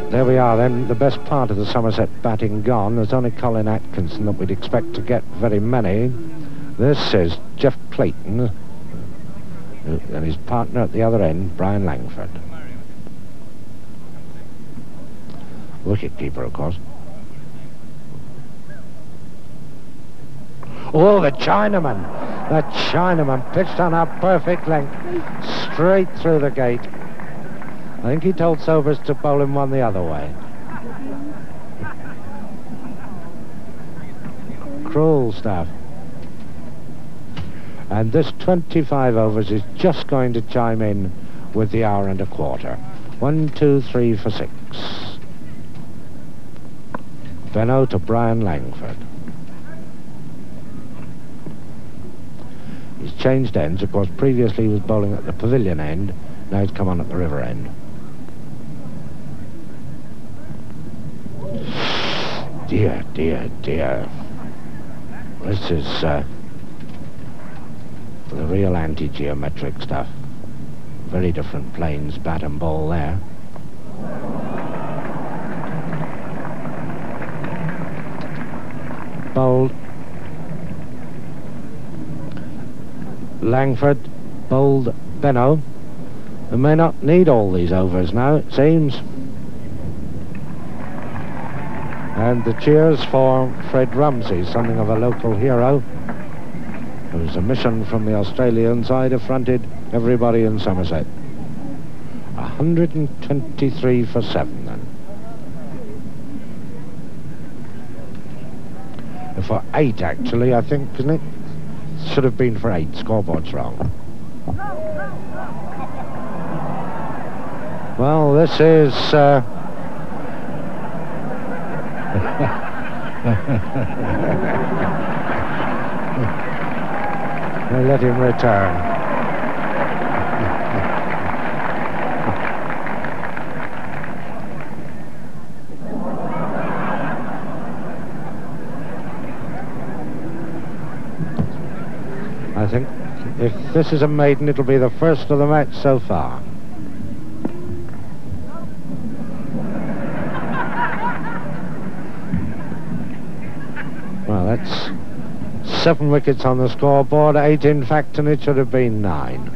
There we are then, the best part of the Somerset batting gone. There's only Colin Atkinson that we'd expect to get very many. This is Jeff Clayton, and his partner at the other end, Brian Langford. Wicket-keeper, of course. Oh, the Chinaman! The Chinaman pitched on a perfect length, straight through the gate. I think he told Sobers to bowl him one the other way. Cruel stuff. And this 25 overs is just going to chime in with the hour and a quarter. 1, 2, 3 for 6. Benno to Brian Langford. He's changed ends. Of course, previously he was bowling at the Pavilion end. Now he's come on at the River end. Dear, dear, dear. This is the real anti-geometric stuff. Very different planes, bat and ball there. Bowled. Langford bowled Benno. They may not need all these overs now, it seems. And the cheers for Fred Rumsey, something of a local hero. It was a mission from the Australian side, affronted everybody in Somerset. 123 for 7 then. For 8 actually, I think, isn't it? Should have been for 8, scoreboard's wrong. Well, this is... They let him return. I think if this is a maiden, it'll be the first of the match so far. Well, that's 7 wickets on the scoreboard, 8 in fact, and it should have been 9.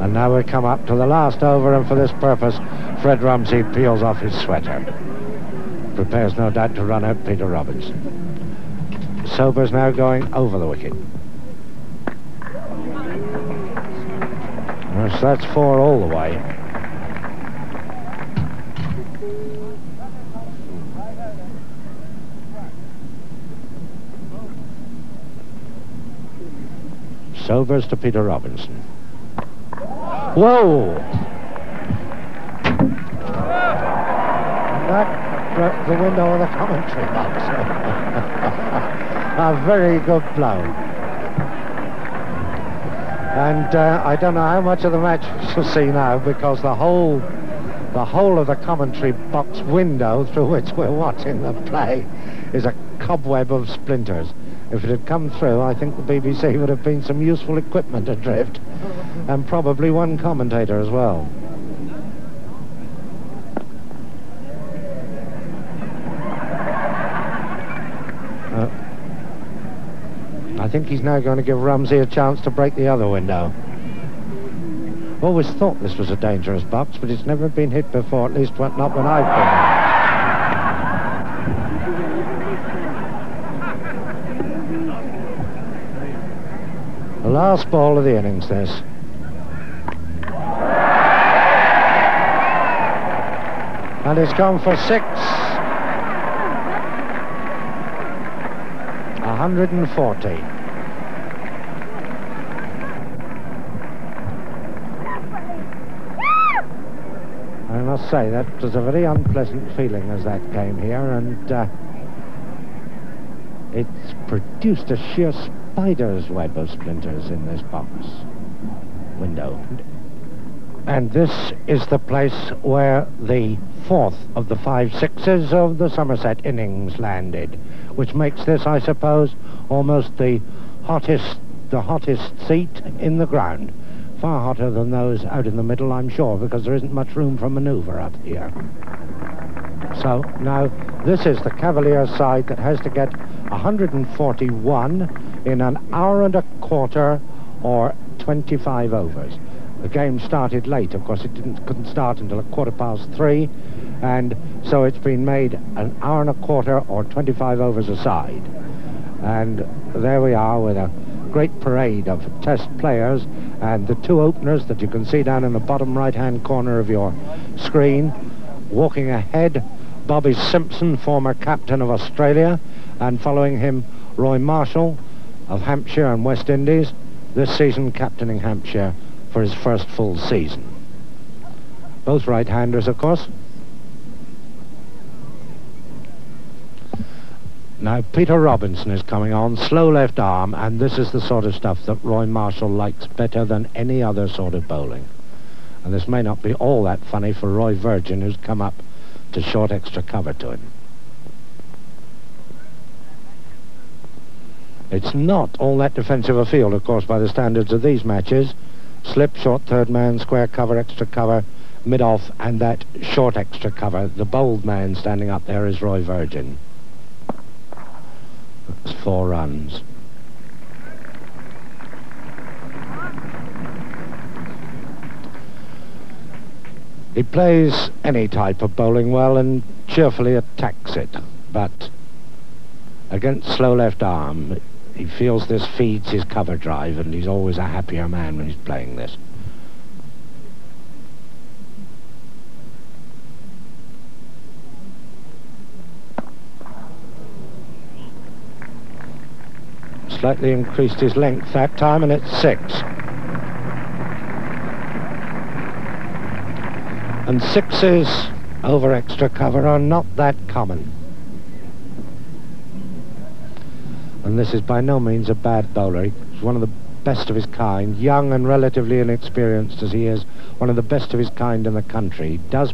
And now we come up to the last over, and for this purpose, Fred Rumsey peels off his sweater. Prepares, no doubt, to run out Peter Robinson. Sobers now going over the wicket. Yes, that's 4 all the way. Sobers to Peter Robinson. Whoa! That broke the window of the commentary box. A very good blow. And I don't know how much of the match we shall see now, because the whole of the commentary box window through which we're watching the play is a cobweb of splinters. If it had come through, I think the BBC would have been some useful equipment adrift, and probably one commentator as well. I think he's now going to give Rumsey a chance to break the other window. Always thought this was a dangerous box, but it's never been hit before, at least not when I've been. The last ball of the innings, this. And it's gone for 6. 140. And must say that was a very unpleasant feeling as that came here, and it's produced a sheer spider's web of splinters in this box window. And this is the place where the fourth of the 5 sixes of the Somerset innings landed, which makes this, I suppose, almost the hottest seat in the ground. Far hotter than those out in the middle, I'm sure, because there isn't much room for manoeuvre up here. So now this is the Cavaliers side that has to get 141 in an hour and a quarter or 25 overs. The game started late, of course. It couldn't start until 3:15, and so it's been made an hour and a quarter or 25 overs aside. And there we are with a great parade of test players, and the 2 openers that you can see down in the bottom right-hand corner of your screen. Walking ahead, Bobby Simpson, former captain of Australia, and following him, Roy Marshall of Hampshire and West Indies, this season captaining Hampshire for his first full season. Both right-handers, of course. Now Peter Robinson is coming on, slow left arm, and this is the sort of stuff that Roy Marshall likes better than any other sort of bowling. And this may not be all that funny for Roy Virgin, who's come up to short extra cover to him. It's not all that defensive a field, of course, by the standards of these matches. Slip, short third man, square cover, extra cover, mid-off, and that short extra cover. The bold man standing up there is Roy Virgin. That's 4 runs. He plays any type of bowling well and cheerfully attacks it, but against slow left arm, he feels this feeds his cover drive, and he's always a happier man when he's playing this. Slightly increased his length that time, and it's 6. And 6s over extra cover are not that common. And this is by no means a bad bowler. He's one of the best of his kind, young and relatively inexperienced as he is, one of the best of his kind in the country. He does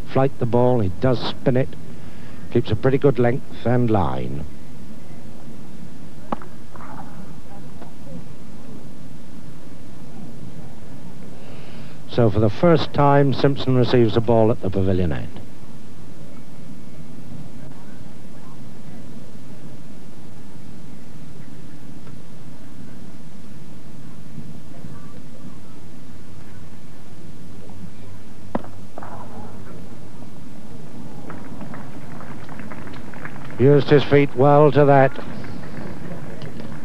flight the ball, he does spin it, keeps a pretty good length and line. So for the first time, Simpson receives a ball at the pavilion end. Used his feet well to that.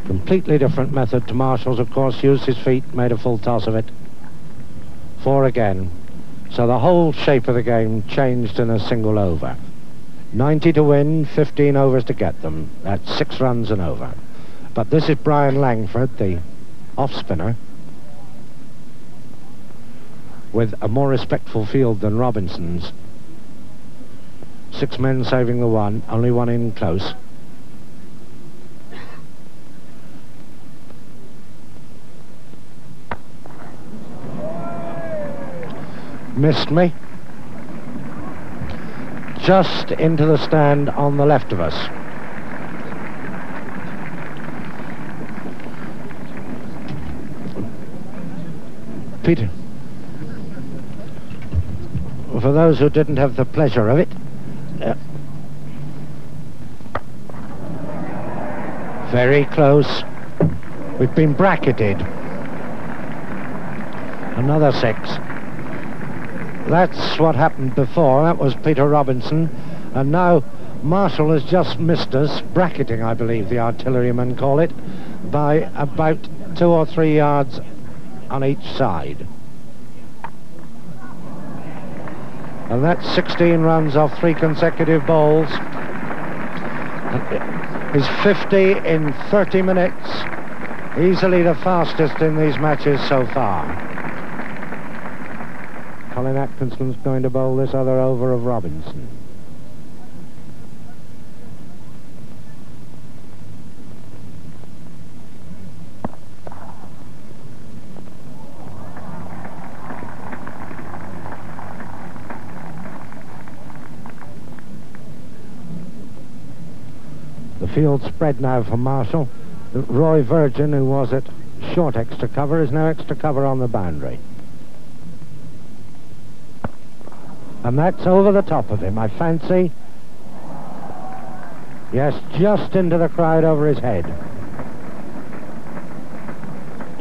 Completely different method to Marshall's, of course. Used his feet, made a full toss of it. 4 again. So the whole shape of the game changed in a single over. 90 to win, 15 overs to get them. That's 6 runs and over. But this is Brian Langford, the off-spinner, with a more respectful field than Robinson's. 6 men saving the 1, only 1 in close. Missed me. Just into the stand on the left of us. Peter, for those who didn't have the pleasure of it, very close. We've been bracketed. Another 6. That's what happened before. That was Peter Robinson, and now Marshall has just missed us, bracketing, I believe the artillerymen call it, by about 2 or 3 yards on each side. And that's 16 runs off 3 consecutive balls. Is 50 in 30 minutes. Easily the fastest in these matches so far. Colin Atkinson's going to bowl this other over of Robinson. The field spread now for Marshall. Roy Virgin, who was at short extra cover, is now extra cover on the boundary. And that's over the top of him, I fancy. Yes, just into the crowd over his head.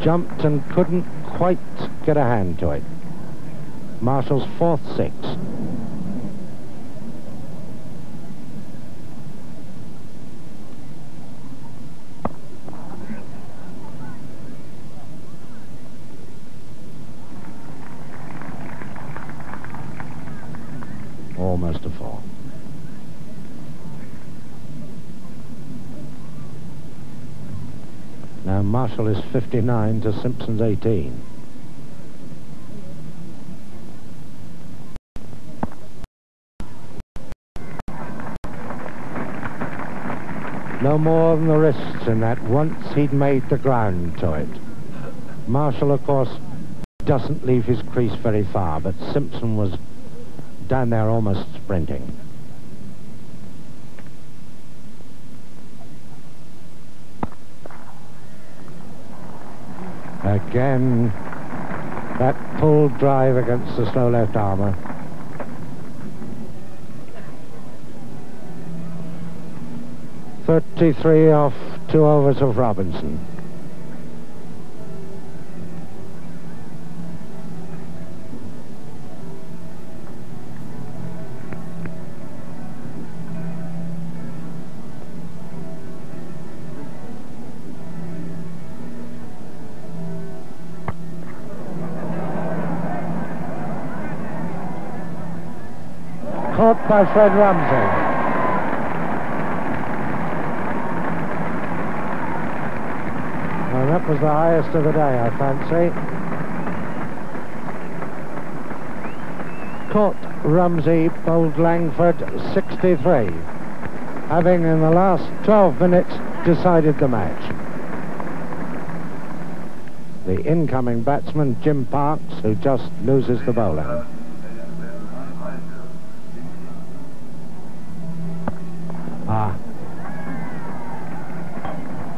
Jumped and couldn't quite get a hand to it. Marshall's fourth six. Almost a four. Now Marshall is 59 to Simpson's 18. No more than the wrists in that. Once he'd made the ground to it. Marshall, of course, doesn't leave his crease very far, but Simpson was down there almost sprinting. Again, that pulled drive against the slow left armour. .33 off 2 overs of Robinson. Caught by Fred Rumsey. Well, that was the highest of the day, I fancy. Caught Rumsey, bowled Langford 63, having in the last 12 minutes decided the match. The incoming batsman, Jim Parks, who just loses the bowler.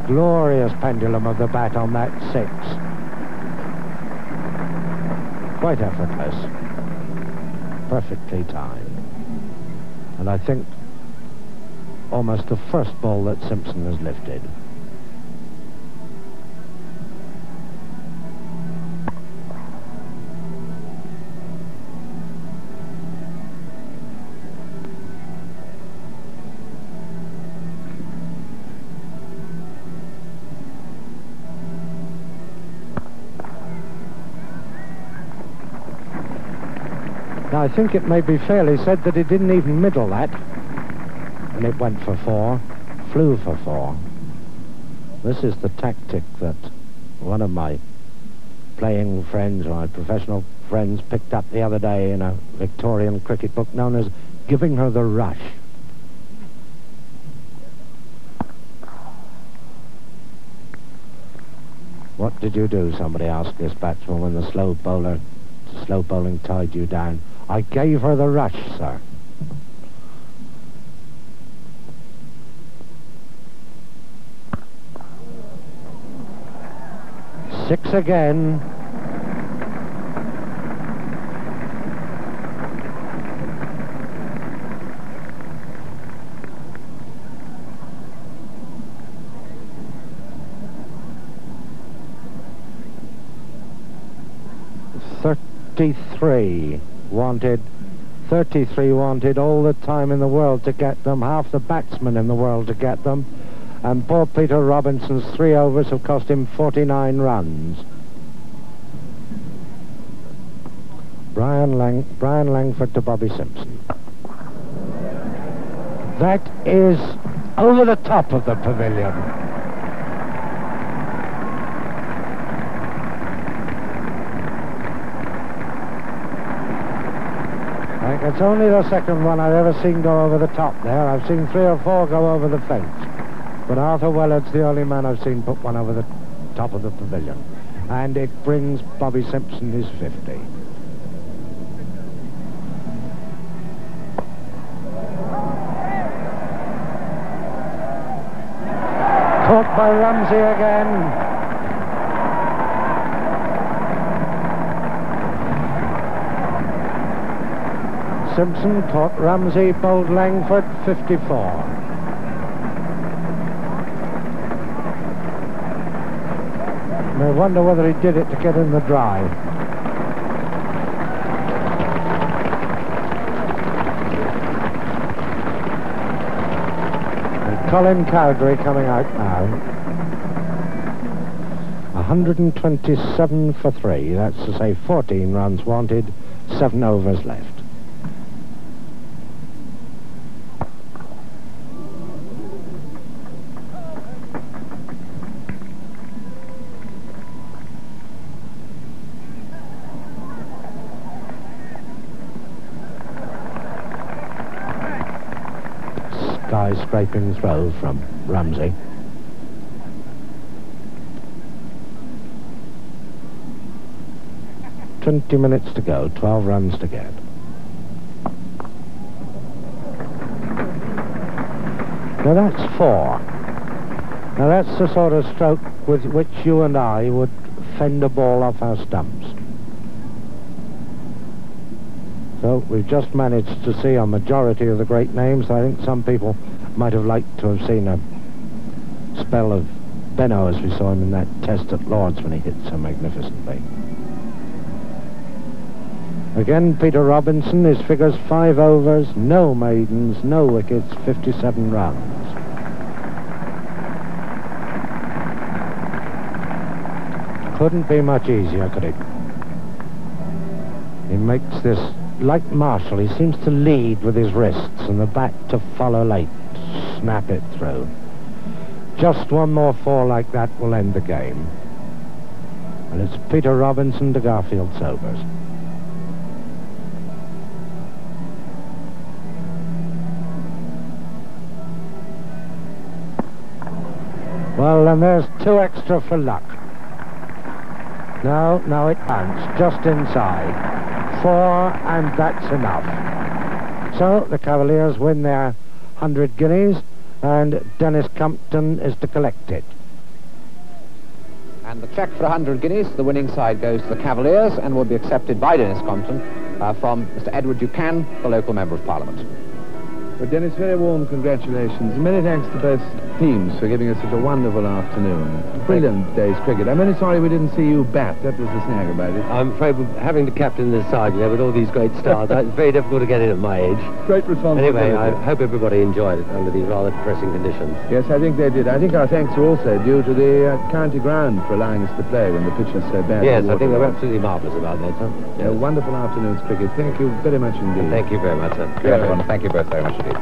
Glorious pendulum of the bat on that six. Quite effortless. Perfectly timed. And I think almost the first ball that Simpson has lifted. Now, I think it may be fairly said that he didn't even middle that. And it went for 4, flew for 4. This is the tactic that one of my playing friends, or my professional friends, picked up the other day in a Victorian cricket book known as giving her the rush. What did you do, somebody asked this batsman when the slow bowling tied you down. I gave her the rush, sir. Six again. .33 wanted, 33 wanted, all the time in the world to get them, half the batsmen in the world to get them, and poor Peter Robinson's 3 overs have cost him 49 runs. Brian Langford to Bobby Simpson. That is over the top of the pavilion. I think it's only the second one I've ever seen go over the top there. I've seen 3 or 4 go over the fence. But Arthur Wellard's the only man I've seen put one over the top of the pavilion. And it brings Bobby Simpson his 50. Caught by Ramsey again. Simpson caught Ramsey, bowled Langford, 54. I wonder whether he did it to get in the drive. And Colin Cowdery coming out now. 127 for 3, that's to say 14 runs wanted, 7 overs left. Scraping throw from Ramsey. "20 minutes to go, 12 runs to get." Now that's 4. Now that's the sort of stroke with which you and I would fend a ball off our stumps. So we've just managed to see a majority of the great names. I think some people might have liked to have seen a spell of Benno as we saw him in that test at Lord's when he hit so magnificently. Again, Peter Robinson, his figures 5 overs, no maidens, no wickets, 57 runs. Couldn't be much easier, could it? He makes this, like Marshall, he seems to lead with his wrists and the bat to follow late. Snap it through. Just one more 4 like that will end the game. And it's Peter Robinson to Garfield Sobers. Well, and there's 2 extra for luck. No, it bounced just inside. 4, and that's enough. So the Cavaliers win their 100 guineas, and Dennis Compton is to collect it. And the cheque for 100 guineas, the winning side goes to the Cavaliers and will be accepted by Dennis Compton from Mr. Edward Buchan, the local Member of Parliament. Well, Dennis, very warm congratulations. Many thanks to both teams for giving us such a wonderful afternoon. Brilliant day's cricket. I'm only sorry we didn't see you bat. That was the snag about it. I'm afraid having to captain this side, with all these great stars, it's very difficult to get in at my age. Great responsibility. Anyway, I hope everybody enjoyed it under these rather depressing conditions. Yes, I think they did. I think our thanks are also due to the county ground for allowing us to play when the pitch was so bad. Yes, I think they were absolutely marvellous about that, sir. Yes. A wonderful afternoon's cricket. Thank you very much indeed. And thank you very much, sir. Everyone, thank you both very much indeed.